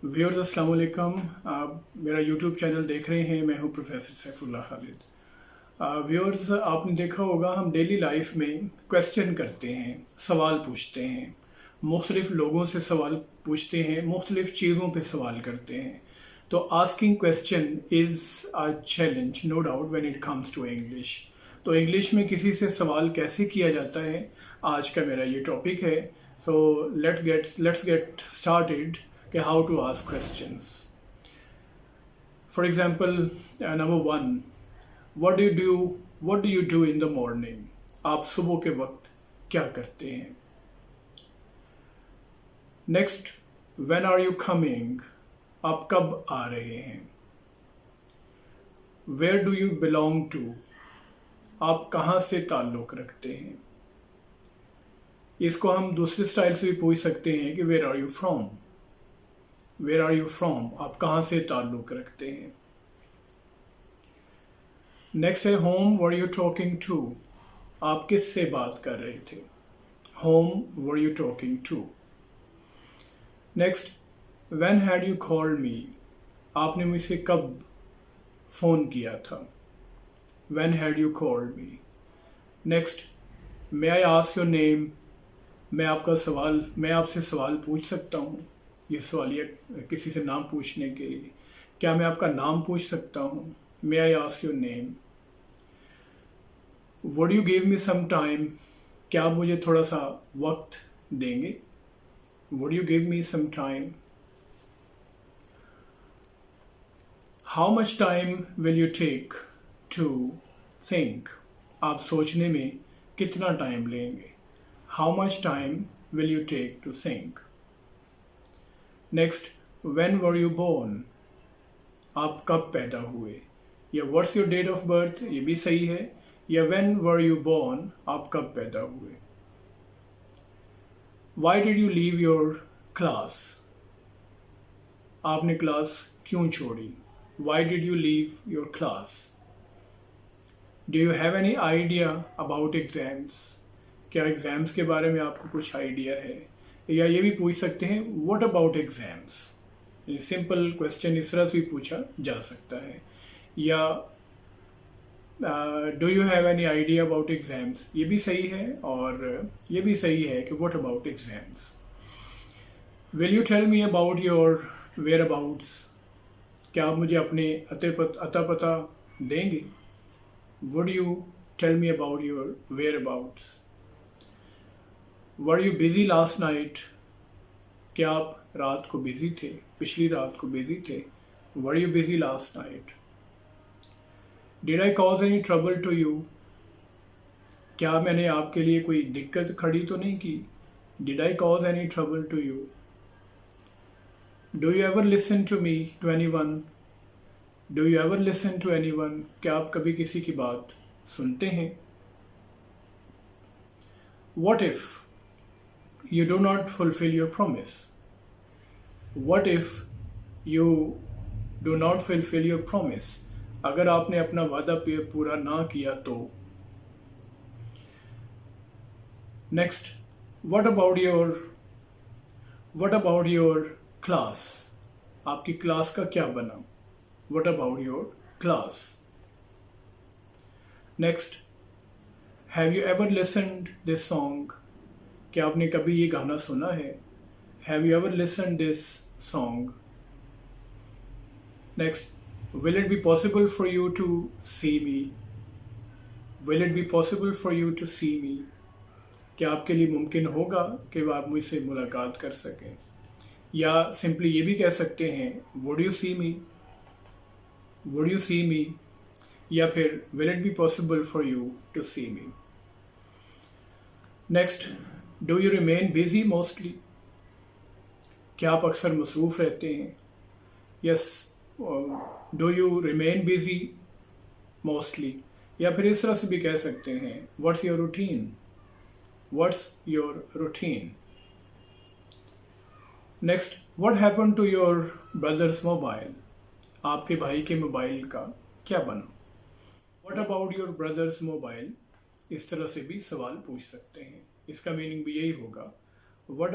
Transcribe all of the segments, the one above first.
Viewers अस्सलाम वालेकुम। आप मेरा यूट्यूब चैनल देख रहे हैं। मैं हूं प्रोफेसर सैफुल्लाह खालिद। व्यूअर्स, आपने देखा होगा हम डेली लाइफ में क्वेश्चन करते हैं, सवाल पूछते हैं, मुख्तलिफ लोगों से सवाल पूछते हैं, मुख्तलिफ चीज़ों पे सवाल करते हैं। तो asking question is a challenge, no doubt, when it comes to English. तो इंग्लिश में किसी से सवाल कैसे किया जाता है, आज का मेरा ये टॉपिक है। सो लेट्स गेट स्टार्टेड कि how to ask questions. For example, number one, what do you do in the morning? आप सुबह के वक्त क्या करते हैं? Next, when are you coming? आप कब आ रहे हैं? Where do you belong to? आप कहाँ से ताल्लुक़ रखते हैं? इसको हम दूसरे स्टाइल से भी पूछ सकते हैं कि where are you from? Where are you from? आप कहाँ से ताल्लुक़ रखते हैं? नेक्स्ट है whom were you talking to? आप किस से बात कर रहे थे? Whom were you talking to? Next, when had you called me? आपने मुझसे कब फ़ोन किया था? When had you called me? Next, may I ask your name? मैं आपसे सवाल पूछ सकता हूँ? ये सवालिया किसी से नाम पूछने के लिए, क्या मैं आपका नाम पूछ सकता हूँ? May I ask your name? Would you give me some time? क्या आप मुझे थोड़ा सा वक्त देंगे? Would you give me some time? How much time will you take to think? आप सोचने में कितना टाइम लेंगे? How much time will you take to think? Next, when were you born? आप कब पैदा हुए? या what's your date of birth? ये भी सही है। या व्हेन वर यू बोर्न? आप कब पैदा हुए? Why did you leave your class? आपने क्लास क्यों छोड़ी? Why did you leave your class? Do you have any idea about exams? क्या एग्जाम्स के बारे में आपको कुछ आइडिया है? या ये भी पूछ सकते हैं, what about exams? Simple question इस तरह से भी पूछा जा सकता है। या do you have any idea about exams? ये भी सही है। और ये भी सही है कि what about exams? Will you tell me about your whereabouts? क्या आप मुझे अपने अता पता देंगे? Would you tell me about your whereabouts? Were you busy last night? क्या आप रात को बिजी थे? पिछली रात को बिजी थे? Were you busy last night? Did I cause any trouble to you? क्या मैंने आपके लिए कोई दिक्कत खड़ी तो नहीं की? Did I cause any trouble to you? Do you ever listen to me, to anyone? Do you ever listen to anyone? क्या आप कभी किसी की बात सुनते हैं? What if you do not fulfill your promise? What if you do not fulfill your promise? अगर आपने अपना वादा पूरा ना किया तो? Next, what about your class? आपकी क्लास का क्या बना? What about your class? Next, have you ever listened this song? क्या आपने कभी ये गाना सुना है? Have you ever listened this song? Next, will it be possible for you to see me? Will it be possible for you to see me? क्या आपके लिए मुमकिन होगा कि आप मुझसे मुलाकात कर सकें? या सिंपली ये भी कह सकते हैं, Would you see me? Would you see me? या फिर Will it be possible for you to see me? Next, do you remain busy mostly? क्या आप अक्सर मसरूफ़ रहते हैं? Yes, do you remain busy mostly? या फिर इस तरह से भी कह सकते हैं, What's your routine? What's your routine? Next, what happened to your brother's mobile? आपके भाई के मोबाइल का क्या बना? What about your brother's mobile? इस तरह से भी सवाल पूछ सकते हैं। इसका मीनिंग भी यही होगा, what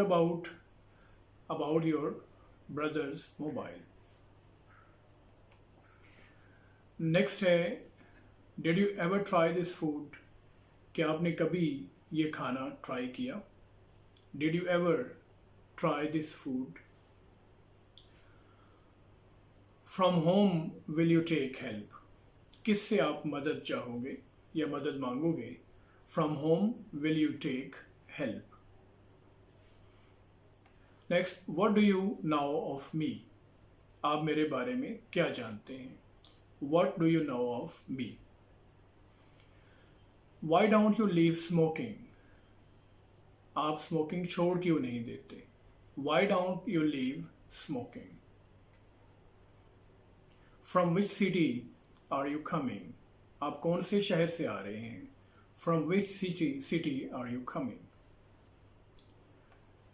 about your brother's mobile. Next है, did you ever try this food? क्या आपने कभी ये खाना ट्राई किया? Did you ever try this food? From home will you take help? किससे आप मदद चाहोगे या मदद मांगोगे? From home will you take help? Next, what do you know of me? आप मेरे बारे में क्या जानते हैं? What do you know of me? Y don't you leave smoking? आप स्मोकिंग छोड़ क्यों नहीं देते? Why don't you leave smoking? From which city are you coming? आप कौन से शहर से आ रहे हैं? From which city are you coming?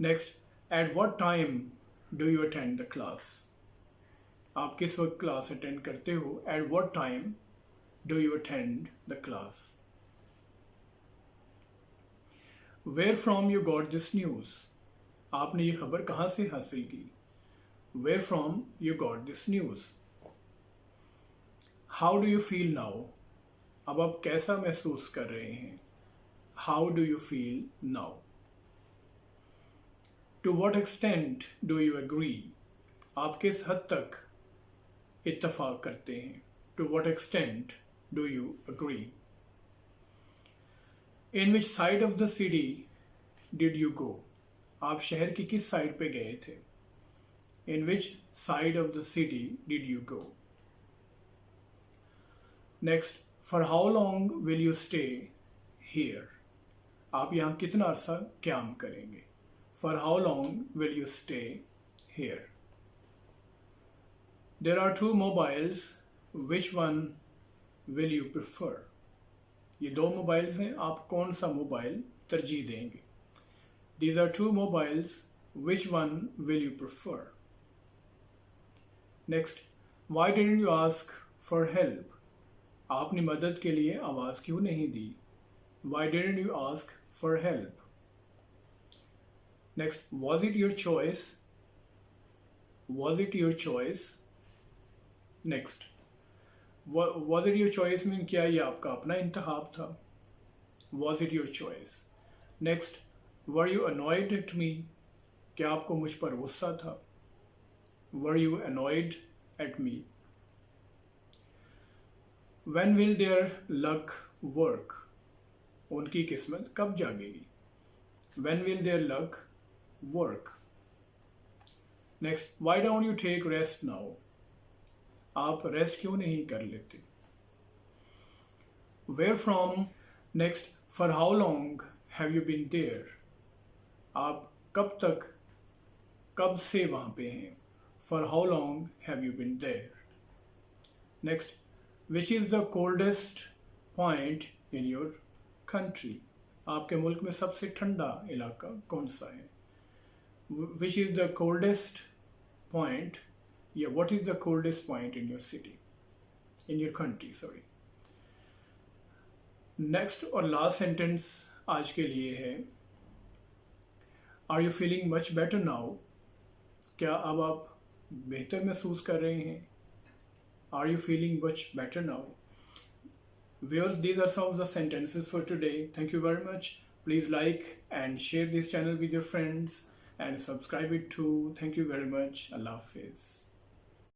Next, at what time do you attend the class? आप किस वक्त क्लास अटेंड करते हो? At what time do you attend the class? Where from you got this news? आपने ये खबर कहाँ से हासिल की? Where from you got this news? How do you feel now? अब आप कैसा महसूस कर रहे हैं? How do you feel now? To what extent do you agree? आप किस हद तक इत्तफाक करते हैं? To what extent do you agree? In which side of the city did you go? आप शहर की किस साइड पे गए थे? In which side of the city did you go? Next, for how long will you stay here? आप यहाँ कितना अरसा क्याम करेंगे? For how long will you stay here? There are two mobiles, which one will you prefer? ये दो mobiles हैं, आप कौन सा मोबाइल तरजीह देंगे? These are two mobiles, which one will you prefer? Next, why didn't you ask for help? आपने मदद के लिए आवाज़ क्यों नहीं दी? Why didn't you ask for help? Next, was it your choice? Was it your choice? Next, was it your choice mean क्या ये आपका अपना इंतखाब था? Was it your choice? Next, were you annoyed at me? क्या आपको मुझ पर गुस्सा था? वर you annoyed at me? When will their luck work? उनकी किस्मत कब जागेगी? When will their luck work? Next, why don't you take rest now? आप रेस्ट क्यों नहीं कर लेते? Where from? Next, for how long have you been there? आप कब से वहाँ पे हैं? For how long have you been there? Next, which is the coldest point in your country? आपके मुल्क में सबसे ठंडा इलाका कौन सा है? Which is the coldest point? या what is the coldest point in your city? In your country, sorry. Next और लास्ट सेंटेंस आज के लिए है, Are you feeling much better now? क्या अब आप बेहतर महसूस कर रहे हैं? Are you feeling much better now? Viewers, these are some of the sentences for today. Thank you very much. Please like and share this channel with your friends and subscribe it too. Thank you very much. Allah Hafiz.